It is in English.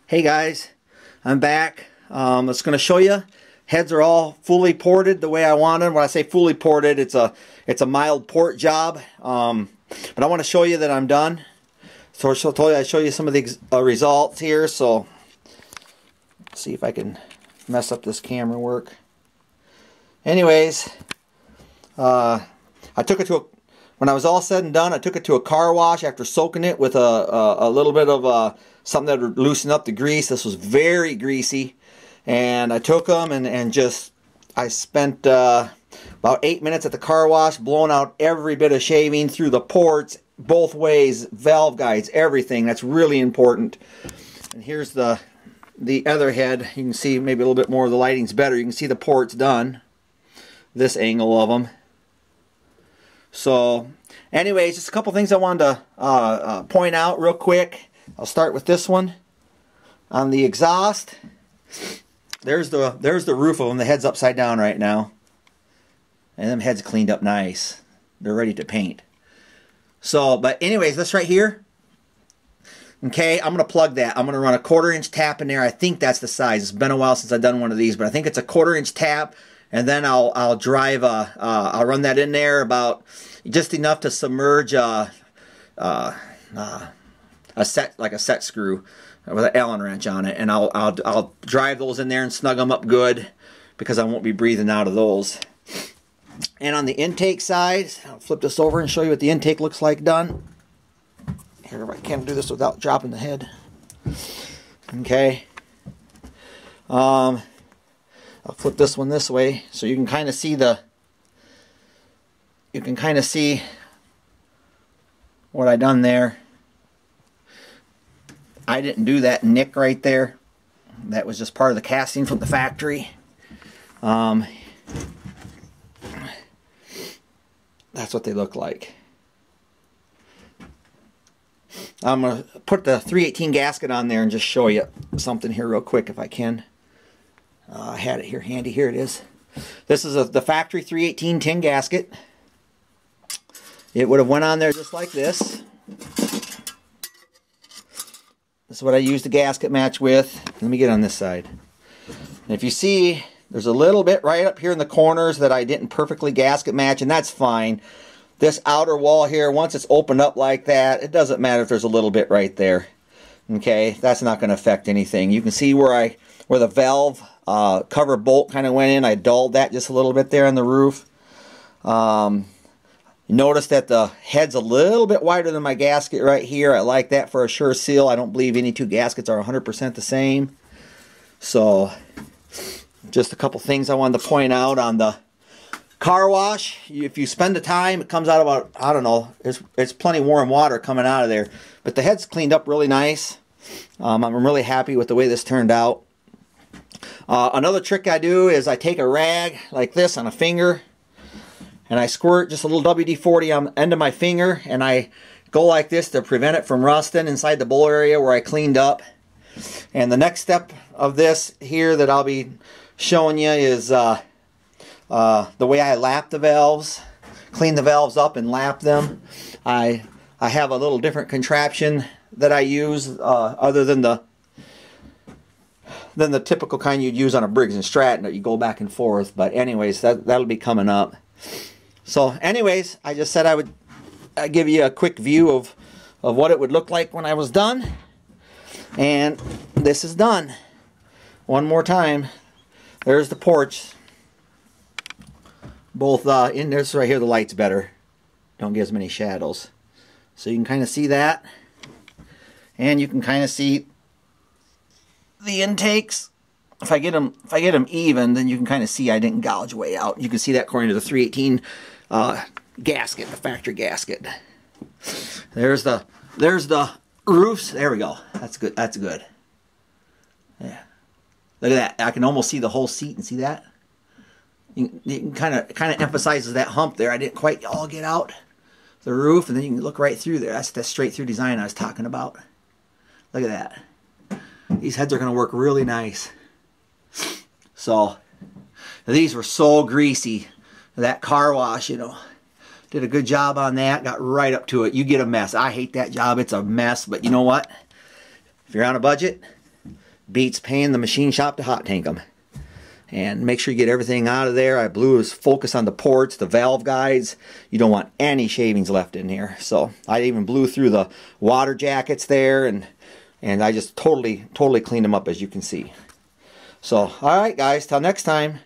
Hey guys, I'm back. I'm just going to show you. Heads are all fully ported the way I want them. When I say fully ported, it's a mild port job. But I want to show you that I'm done. So I'll show you some of the results here. So let's see if I can mess up this camera work. Anyways, I took it to when I was all said and done, I took it to a car wash after soaking it with a little bit of something that would loosen up the grease. This was very greasy. And I took them and just, I spent about 8 minutes at the car wash blowing out every bit of shaving through the ports, both ways, valve guides, everything. That's really important. And here's the other head. You can see maybe a little bit more of the lighting's better. You can see the ports done. This angle of them. So, anyways, just a couple things I wanted to point out real quick. I'll start with this one. On the exhaust, there's the roof of them. The head's upside down right now. And them heads cleaned up nice. They're ready to paint. So, but anyways, this right here. Okay, I'm going to plug that. I'm going to run a 1/4 inch tap in there. I think that's the size. It's been a while since I've done one of these, but I think it's a 1/4 inch tap. And then I'll drive I'll run that in there about just enough to submerge a set screw with an Allen wrench on it, and I'll drive those in there and snug them up good because I won't be breathing out of those. And on the intake side, I'll flip this over and show you what the intake looks like done. Here, I can't do this without dropping the head. Okay. I'll flip this one this way so you can kind of see what I done there. I didn't do that nick right there. That was just part of the casting from the factory. That's what they look like. I'm going to put the 318 gasket on there and just show you something here real quick if I can. I had it here handy. Here it is. This is the factory 318 tin gasket. It would have went on there just like this. This is what I used the gasket match with. Let me get on this side. And if you see, there's a little bit right up here in the corners that I didn't perfectly gasket match, and that's fine. This outer wall here, once it's opened up like that, it doesn't matter if there's a little bit right there. Okay, that's not going to affect anything. You can see where the valve cover bolt kind of went in. I dulled that just a little bit there on the roof. Notice that the head's a little bit wider than my gasket right here. I like that for a sure seal. I don't believe any two gaskets are 100% the same. So, just a couple things I wanted to point out on the car wash. If you spend the time, it comes out about, I don't know, it's plenty warm water coming out of there. But the head's cleaned up really nice. I'm really happy with the way this turned out. Another trick I do is I take a rag like this on a finger and I squirt just a little WD-40 on the end of my finger, and I go like this to prevent it from rusting inside the bowl area where I cleaned up. And the next step of this here that I'll be showing you is the way I lap the valves, clean the valves up and lap them. I have a little different contraption that I use other than the typical kind you'd use on a Briggs & Stratton that you go back and forth. But anyways, that'll be coming up. So anyways, I just said I would give you a quick view of what it would look like when I was done. And this is done. One more time. There's the porch. Both in this right here, the light's better. Don't get as many shadows. So you can kind of see that. And you can kind of see the intakes. If I get them even, then you can kind of see I didn't gouge way out. You can see that according to the 318 gasket, the factory gasket. There's the roofs. There we go. That's good. That's good. Yeah. Look at that. I can almost see the whole seat, and see that. You can kind of emphasizes that hump there. I didn't quite all get out the roof, and then you can look right through there. That's that straight through design I was talking about. Look at that. These heads are going to work really nice. So, these were so greasy. That car wash, you know, did a good job on that. Got right up to it. You get a mess. I hate that job. It's a mess. But you know what? If you're on a budget, beats paying the machine shop to hot tank them. And make sure you get everything out of there. I blew his focus on the ports, the valve guides. You don't want any shavings left in here. So I even blew through the water jackets there, and I just totally cleaned them up, as you can see. So, all right, guys, till next time.